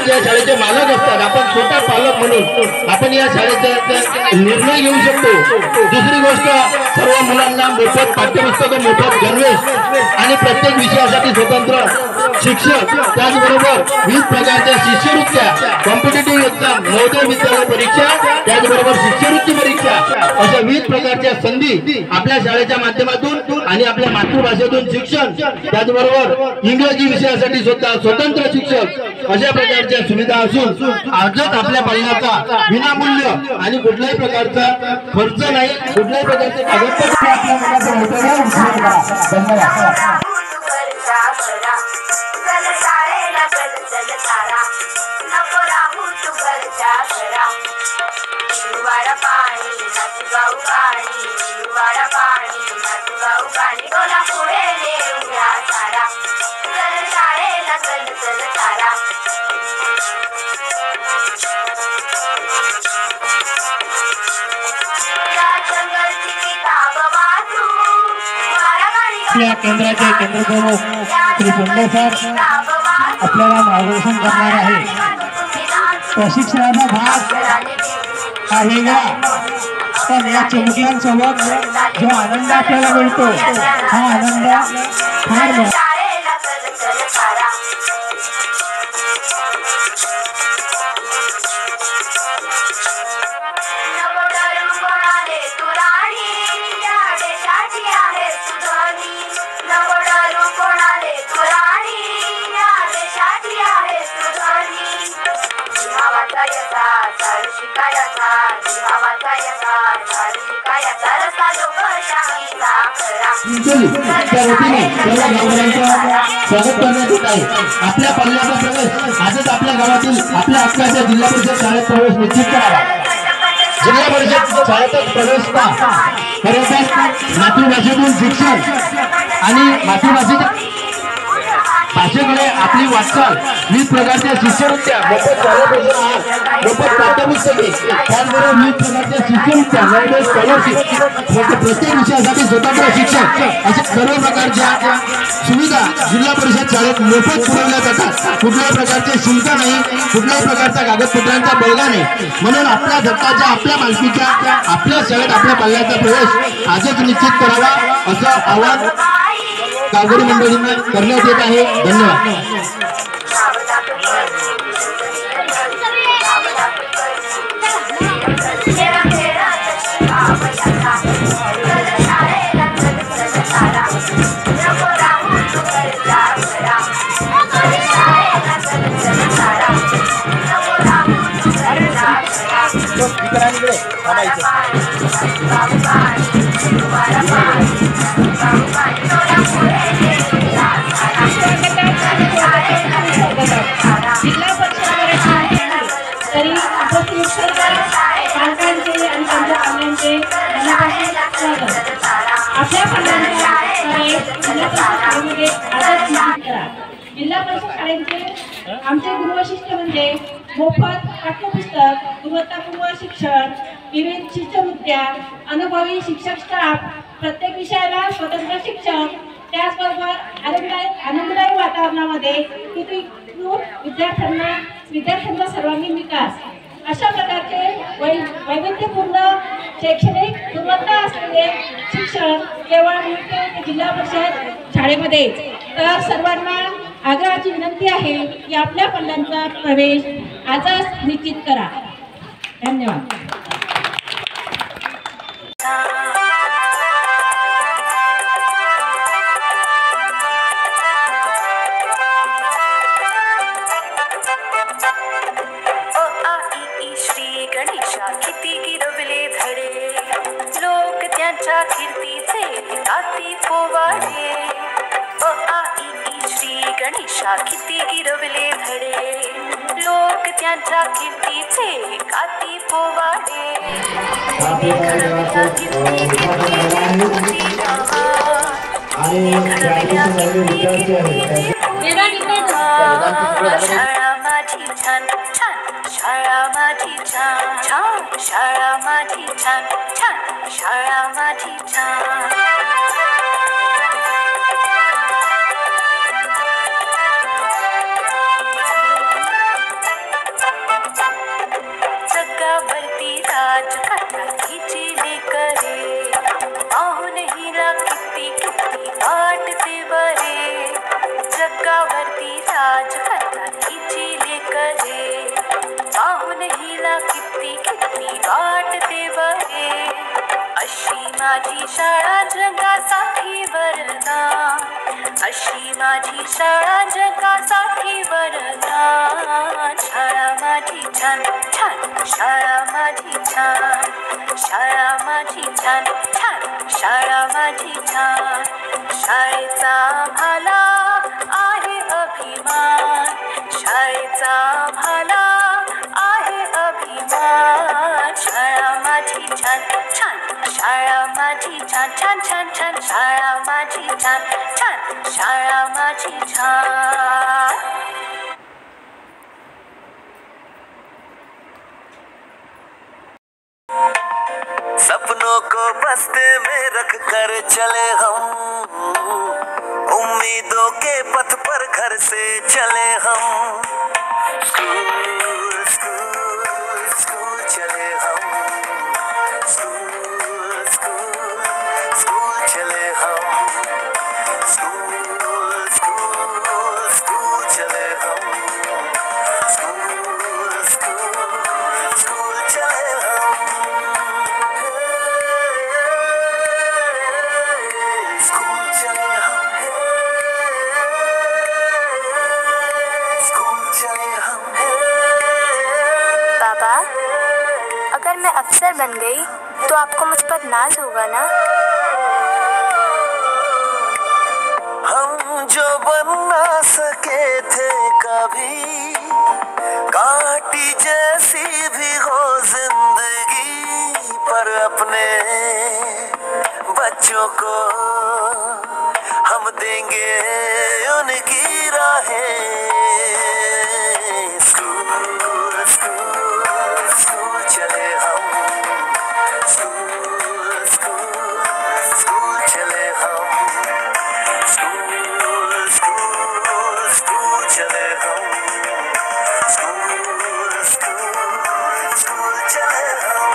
या शाळेचे मालक असतात, आपण स्वतः पालक म्हणून आपण या शाळेचा निर्णय घेऊ शकतो। दुसरी गोष्ट, सर्व मुलांना मोफत पाठ्यपुस्तकं, मोफत गणवेश आणि प्रत्येक विषयासाठी स्वतंत्र शिक्षक, त्याचबरोबर विविध प्रकारच्या शिष्यवृत्त्या, कॉम्पिटिटिव्ह एक्झाम, नवोदय विद्यालय परीक्षा, त्याचबरोबर शिष्यवृत्ती परीक्षा, अशा विविध प्रकारच्या संधी आपल्या शाळेच्या माध्यमातून आणि आपल्या मातृभाषेतून शिक्षण, त्याचबरोबर इंग्रजी विषयासाठी स्वतंत्र शिक्षक, अशा प्रकारच्या सुविधा असून आजच आपल्या पालकाचा विनामूल्य आणि कुठल्याही प्रकारचा खर्च नाही, कुठल्याही प्रकारचे कागदपत्र आपल्या मुलाचं धन्यवाद। आपल्या केंद्राचे केंद्रप्रमुख श्री पुंडे सर आपल्याला मार्गदर्शन करणार आहे। प्रशिक्षणाचा भाग हा वेगळा, पण या चिमुकल्यांसोबत जो आनंद आपल्याला मिळतो हा आनंद फार स्वागत करण्यात येत आहे। आपल्या पाल्याचा प्रवेश आजच आपल्या गावातील आपल्या हक्काच्या जिल्हा परिषद शाळेत प्रवेश निश्चित करावा। जिल्हा परिषद शाळेतच प्रवेश खरंतर मातृभाषेतून शिक्षण आणि मातृभाषेच्या भाषेकडे आपली वाटचाल, विविध प्रकारच्या शिष्यवृत्त्या, मोफत शाळेत मोफत पाठ्यपुस्तके, त्याचबरोबर विविध प्रकारच्या शिष्यवृत्त्या, नवोदय स्कॉलरशिप, प्रत्येक विषयासाठी स्वतंत्र शिक्षक, अशा सर्व प्रकारच्या सुविधा जिल्हा परिषद शाळेत मोफत पुरवल्या जातात। कुठल्याही प्रकारचे शुल्क नाही, कुठल्याही प्रकारच्या कागदपत्रांचा बळगा नाही। म्हणून आपल्या हक्काच्या, आपल्या मालकीच्या, आपल्या शाळेत आपल्या पाल्याचा प्रवेश आजच निश्चित करावा असं आवाहन गावकरी मंडळींना करण्यात येत आहे। धन्यवाद। इकडे जिल्हा परिषद तरी उपस्थित पालकांचे आणि त्यांच्या पाल्यांचे मनापासून स्वागत. आपल्या पाल्यांच्या जिल्हा परिषद शाळेमध्ये आदर करा. जिल्हा परिषद शाळेचे आमचे गुरुवैशिष्ट्य म्हणजे मोफत पाठ्यपुस्तक, गुणवत्तापूर्ण शिक्षण, विविध शिष्यवृत्त्या, अनुभवी शिक्षक स्टाफ, प्रत्येक विषयाला स्वतंत्र शिक्षक, त्याचबरोबर आनंददायी वातावरणामध्ये विद्यार्थ्यांचा सर्वांगीण विकास अशा प्रकारचे वैविध्यपूर्ण शैक्षणिक गुणवत्ता असलेले शिक्षण केवळ मिळते जिल्हा परिषद शाळेमध्ये. तर सर्वांना आग्रहाची विनंती आहे की आपल्या पाल्यांचा प्रवेश आजच निश्चित करा. धन्यवाद. किती गिरवले धडे, लोक त्यांच्या कीर्तीचे गाती पोवाडे. अ आ इ ई श्री गणेशा किती गिरवले धडे, लोक त्यांच्या कीर्तीचे गाती पोवाडे. शाळा माझी छान छान, शाळा माझी छान छान, शाळा माझी छान छान, शाळा माझी छान. जगावरती राजकथा हिची लेकरे, पाहून हिला किती किती वाटते बरे. जगावरती राजकथा हिची लेकरे, पाहून हिला किती किती वाटते बरे. अशी माझी शाळा जगासाठी वरदान, अशी माझी शाळा जगासाठी वरदान. शाळा माझी छान छान, शाळा माझी छान, शाळा माझी छान छान, शाळा माझी छान. शाळेचा आम्हाला आहे अभिमान, शाळेचा आम्हाला आहे अभिमान. शाळा माझी छान छान, शाळा माझी छान छान छान छान, शाळा माझी छान छान, शाळा माझी छान. सपनों को बस्ते में रख कर चले हम, उम्मीदों के पथ पर घर से चले हम. स्कूल स्कूल स्कूल चले हम, स्कूल स्कूल स्कूल चले हम, स्कूल स्कूल स्कूल चले हम, स्कूल स्कूल स्कूल चले हम. स्कूल चले हम, स्कूल चले हम. बाबा, अगर मैं अफसर बन गई तो आपको मुझ पर नाज होगा ना? हम जो बन ना सके थे कभी, काटी जैसी भी हो जिंदगी, पर अपने बच्चों को हम देंगे उनकी राहें. स्कूल स्कूल स्कूल चले हम, स्कूल स्कूल स्कूल चले हम, स्कूल स्कूल स्कूल चले हम, स्कूल स्कूल स्कूल चले हम.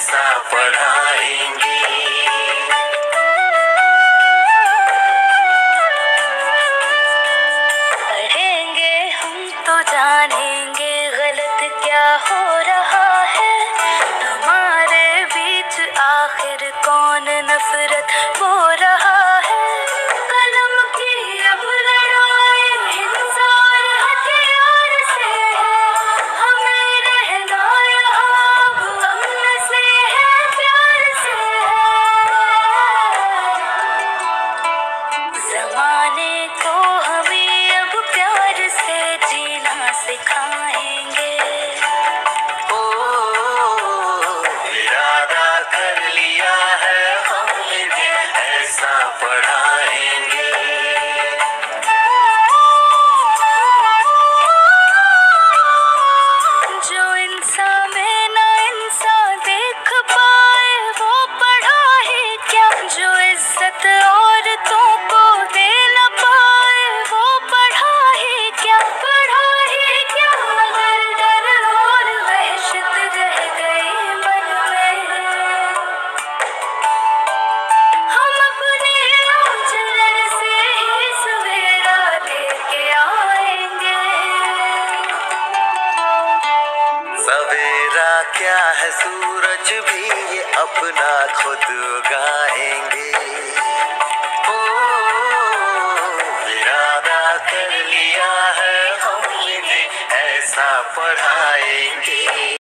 ऐसा पढ़ाएंगे। पढ़ेंगे हम तो जानेंगे गलत क्या हो रहा है हमारे बीच, आखिर कौन नफरत बो रहा है। कलम की अब लड़ाई इंसान हथियार से है, हमें रहना यहाँ अमन से है, प्यार से है। ज़माने को हमें अब प्यार से जीना सिखाएंगे। ओ इरादा कर लिया है हमने भी ऐसा पढ़ाएंगे। जो इंसान में ना इंसान देख पाए वो पढ़ा है क्या, जो इज्जत औरतों को दे न पाए वो पढ़ा है क्या, पढ़ा है क्या। अगर डर और वहशत रह गई मन में, हम अपने आंचल से ही सवेरा लेके आएंगे। सवेरा क्या है सूरज भी ये अपना खुद उगाएंगे। ओ इरादा कर लिया है हमने भी ऐसा पढ़ाएंगे।